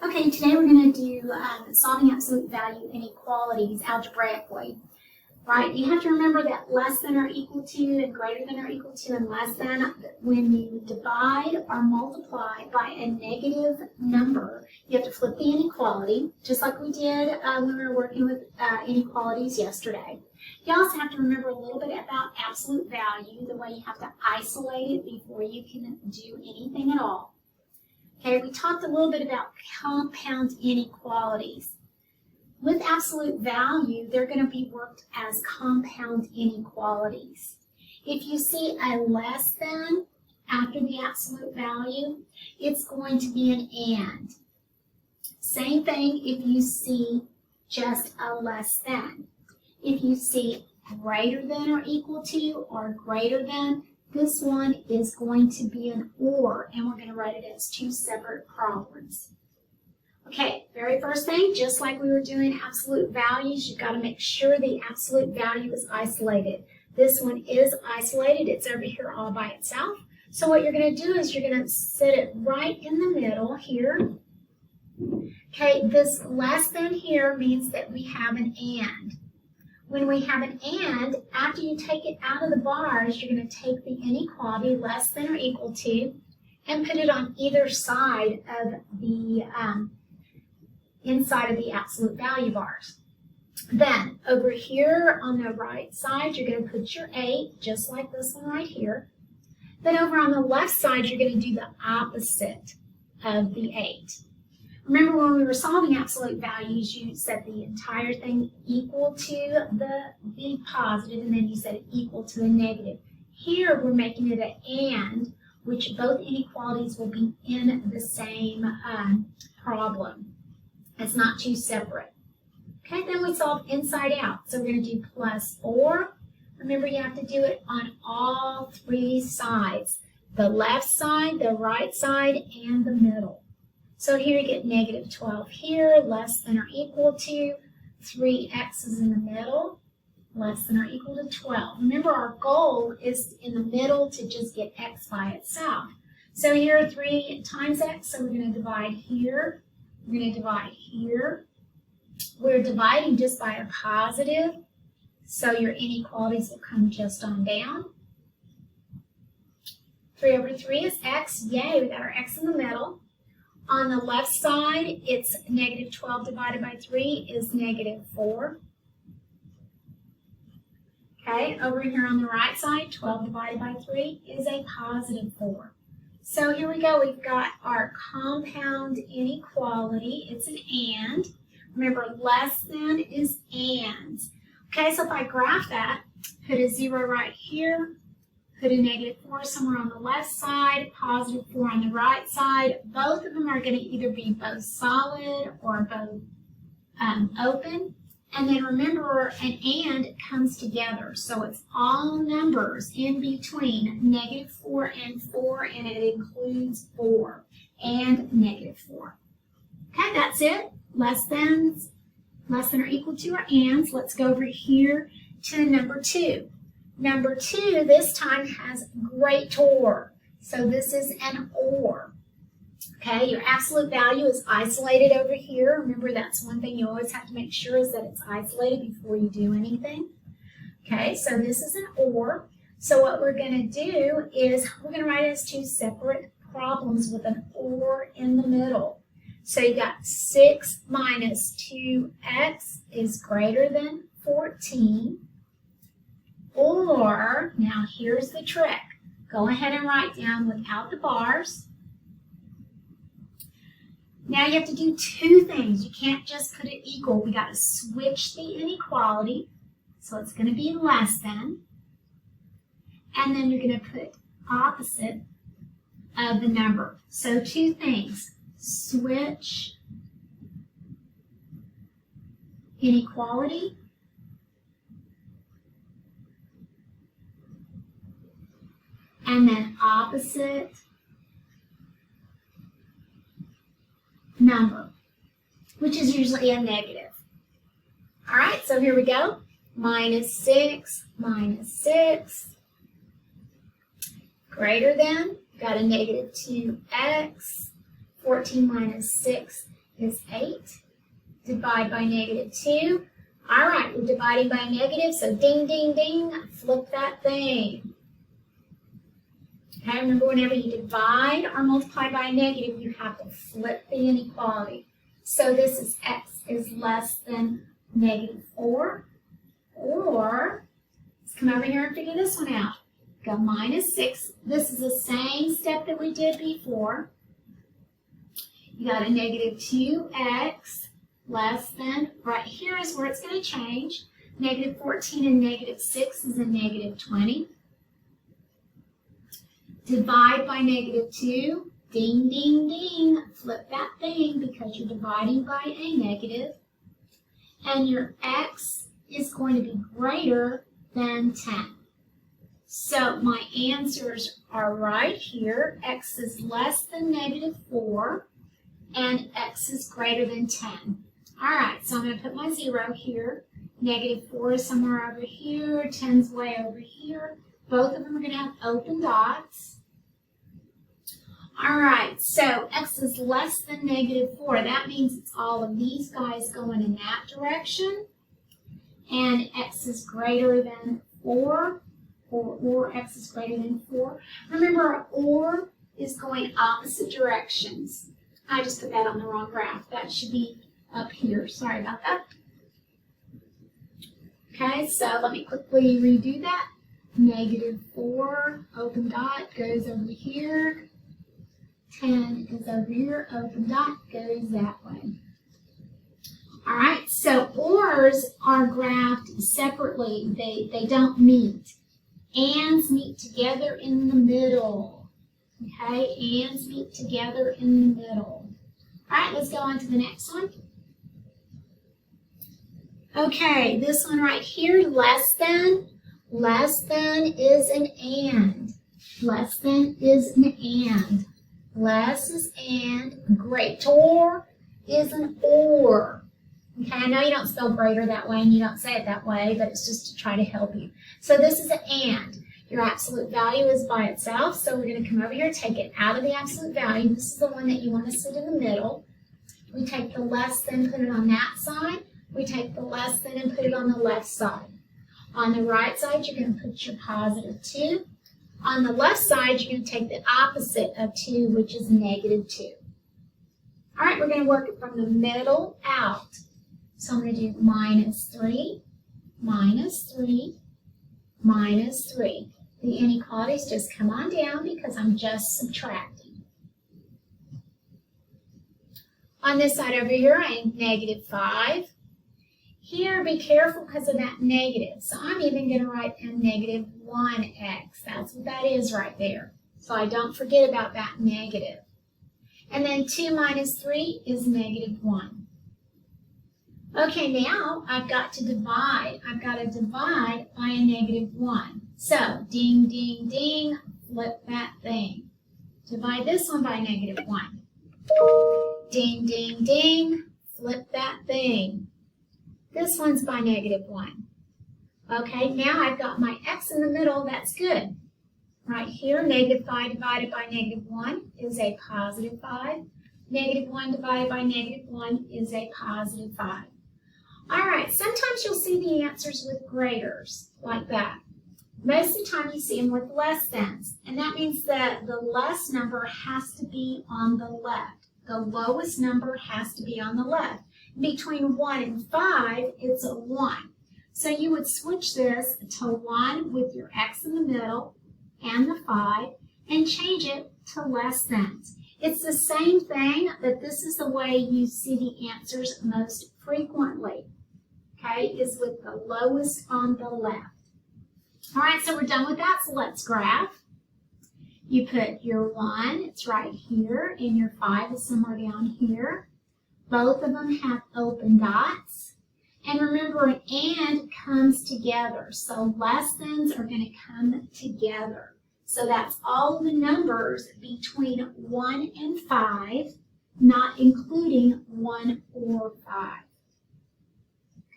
Okay, today we're going to do solving absolute value inequalities algebraically. Right, you have to remember that less than or equal to and greater than or equal to and less than, when you divide or multiply by a negative number, you have to flip the inequality, just like we did when we were working with inequalities yesterday. You also have to remember a little bit about absolute value, the way you have to isolate it before you can do anything at all. Okay, we talked a little bit about compound inequalities. With absolute value, they're going to be worked as compound inequalities. If you see a less than after the absolute value, it's going to be an and. Same thing if you see just a less than. If you see greater than or equal to or greater than, this one is going to be an or, and we're going to write it as two separate problems. Okay, very first thing, just like we were doing absolute values, you've got to make sure the absolute value is isolated. This one is isolated. It's over here all by itself. So what you're going to do is you're going to set it right in the middle here. Okay, this less than here means that we have an and. When we have an and, after you take it out of the bars, you're going to take the inequality less than or equal to and put it on either side of the inside of the absolute value bars. Then over here on the right side, you're going to put your 8, just like this one right here. Then over on the left side, you're going to do the opposite of the 8. Remember when we were solving absolute values, you set the entire thing equal to the positive, and then you set it equal to the negative. Here we're making it an and, which both inequalities will be in the same problem. It's not two separate. Okay, then we solve inside out. So we're going to do plus 4. Remember, you have to do it on all three sides. The left side, the right side, and the middle. So here you get negative 12 here, less than or equal to 3x is in the middle, less than or equal to 12. Remember, our goal is in the middle to just get x by itself. So here 3 times x, so we're going to divide here. We're going to divide here. We're dividing just by a positive, so your inequalities will come just on down. 3 over 3 is x. Yay, we got our x in the middle. On the left side, it's negative 12 divided by 3 is negative 4. Okay, over here on the right side, 12 divided by 3 is a positive 4. So here we go, we've got our compound inequality. It's an and. Remember, less than is and. Okay, so if I graph that, put a 0 right here, put a negative 4 somewhere on the left side, positive 4 on the right side. Both of them are going to either be both solid or both open. And then remember, an and comes together. So it's all numbers in between negative 4 and 4, and it includes 4 and negative 4. Okay, that's it. Less than or equal to our ands. Let's go over here to number 2. Number 2 this time has greater. So this is an or. Okay, your absolute value is isolated over here. Remember, that's one thing you always have to make sure is that it's isolated before you do anything. Okay, so this is an or. So what we're going to do is we're going to write it as two separate problems with an or in the middle. So you got 6 minus 2x is greater than 14. Or, now here's the trick. Go ahead and write down without the bars. Now you have to do two things. You can't just put it equal. We got to switch the inequality. So it's going to be less than. And then you're going to put opposite of the number. So two things. Switch inequality. And then opposite number, which is usually a negative. All right, so here we go. Minus 6 minus 6 greater than, got a negative 2x. 14 minus 6 is 8. Divide by negative 2. All right, we're dividing by a negative, so ding, ding, ding, flip that thing. Okay, remember whenever you divide or multiply by a negative, you have to flip the inequality. So this is x is less than negative 4, or let's come over here and figure this one out. Go minus 6. This is the same step that we did before. You got a negative 2x less than, right here is where it's going to change. Negative 14 and negative 6 is a negative 20. Divide by negative 2. Ding, ding, ding. Flip that thing because you're dividing by a negative. And your x is going to be greater than 10. So my answers are right here. X is less than negative 4, and x is greater than 10. All right, so I'm going to put my 0 here. Negative 4 is somewhere over here. 10's way over here. Both of them are going to have open dots. All right, so x is less than negative 4. That means it's all of these guys going in that direction. And x is greater than 4, or x is greater than 4. Remember, or is going opposite directions. I just put that on the wrong graph. That should be up here. Sorry about that. Okay, so let me quickly redo that. Negative 4, open dot, goes over here. 10 is over here, open dot, goes that way. All right, so ors are graphed separately. They don't meet. Ands meet together in the middle. Okay, ands meet together in the middle. All right, let's go on to the next one. Okay, this one right here, less than. Less than is an and. Less than is an and. Less is and. Greater is an or. Okay, I know you don't spell greater that way and you don't say it that way, but it's just to try to help you. So this is an and. Your absolute value is by itself, so we're going to come over here, take it out of the absolute value. This is the one that you want to sit in the middle. We take the less than, put it on that side. We take the less than and put it on the left side. On the right side, you're going to put your positive 2. On the left side, you're going to take the opposite of 2, which is negative 2. All right, we're going to work it from the middle out. So I'm going to do minus 3, minus 3, minus 3. The inequalities just come on down because I'm just subtracting. On this side over here, I have negative 5. Here, be careful because of that negative. So I'm even going to write a negative 1x. That's what that is right there. So I don't forget about that negative. And then 2 minus 3 is negative 1. Okay, now I've got to divide. I've got to divide by a negative 1. So, ding, ding, ding, flip that thing. Divide this one by negative 1. Ding, ding, ding, flip that thing. This one's by negative 1. Okay, now I've got my x in the middle. That's good. Right here, negative 5 divided by negative 1 is a positive 5. Negative 1 divided by negative 1 is a positive 5. All right, sometimes you'll see the answers with graders, like that. Most of the time you see them with less thans, and that means that the less number has to be on the left. The lowest number has to be on the left. Between 1 and 5, it's a 1. So you would switch this to 1 with your x in the middle and the 5, and change it to less thans. It's the same thing, but this is the way you see the answers most frequently, okay, is with the lowest on the left. All right, so we're done with that, so let's graph. You put your 1, it's right here, and your 5 is somewhere down here. Both of them have open dots. And remember, an and comes together, so less thans are going to come together. So that's all the numbers between 1 and 5, not including 1 or 5.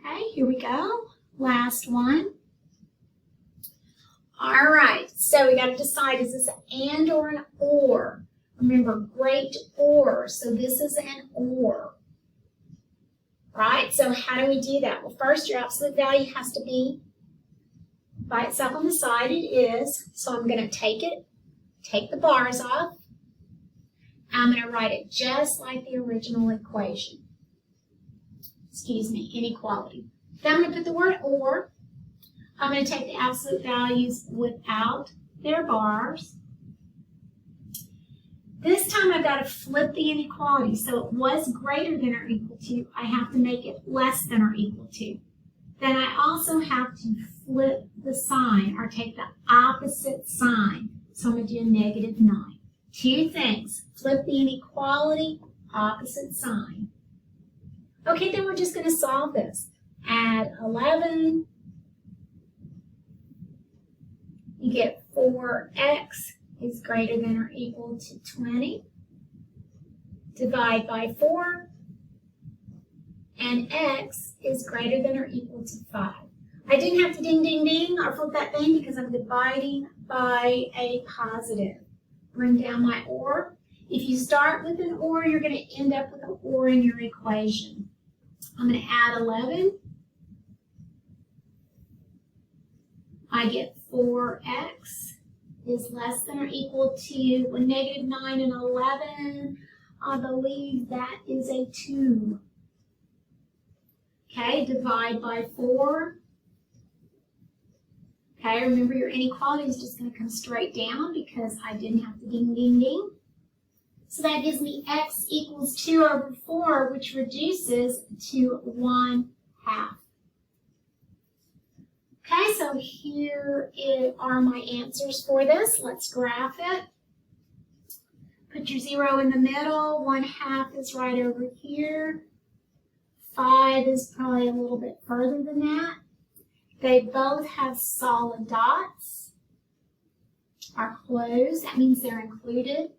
Okay, here we go. Last one. All right, so we got to decide, is this an and or an or? Remember, great or, so this is an or. right? So how do we do that? Well, first, your absolute value has to be by itself on the side. It is. So I'm going to take the bars off. I'm going to write it just like the original equation. Excuse me, inequality. Then I'm going to put the word or. I'm going to take the absolute values without their bars. This time I've got to flip the inequality. So it was greater than or equal to. I have to make it less than or equal to. Then I also have to flip the sign or take the opposite sign. So I'm going to do a -9. Two things. Flip the inequality, opposite sign. Okay, then we're just going to solve this. Add 11. You get 4x is greater than or equal to 20. Divide by 4. And x is greater than or equal to 5. I didn't have to ding, ding, ding or flip that thing because I'm dividing by a positive. Bring down my or. If you start with an or, you're going to end up with an or in your equation. I'm going to add 11. I get 4x is less than or equal to -9 and 11. I believe that is a 2. Okay, divide by 4. Okay, remember your inequality is just going to come straight down because I didn't have to ding, ding, ding. So that gives me x equals 2 over 4, which reduces to 1/2. Okay, so here are my answers for this. Let's graph it. Put your 0 in the middle. 1/2 is right over here. 5 is probably a little bit further than that. They both have solid dots. Are closed. That means they're included.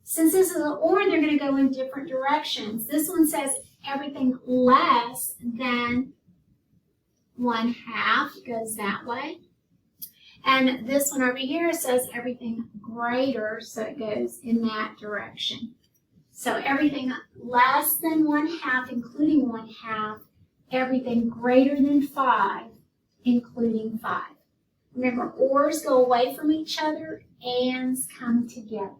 Since this is an or, they're going to go in different directions. This one says everything less than 1/2 goes that way. And this one over here says everything greater, so it goes in that direction. So everything less than 1/2, including 1/2, everything greater than 5, including 5. Remember, ors go away from each other, ands come together.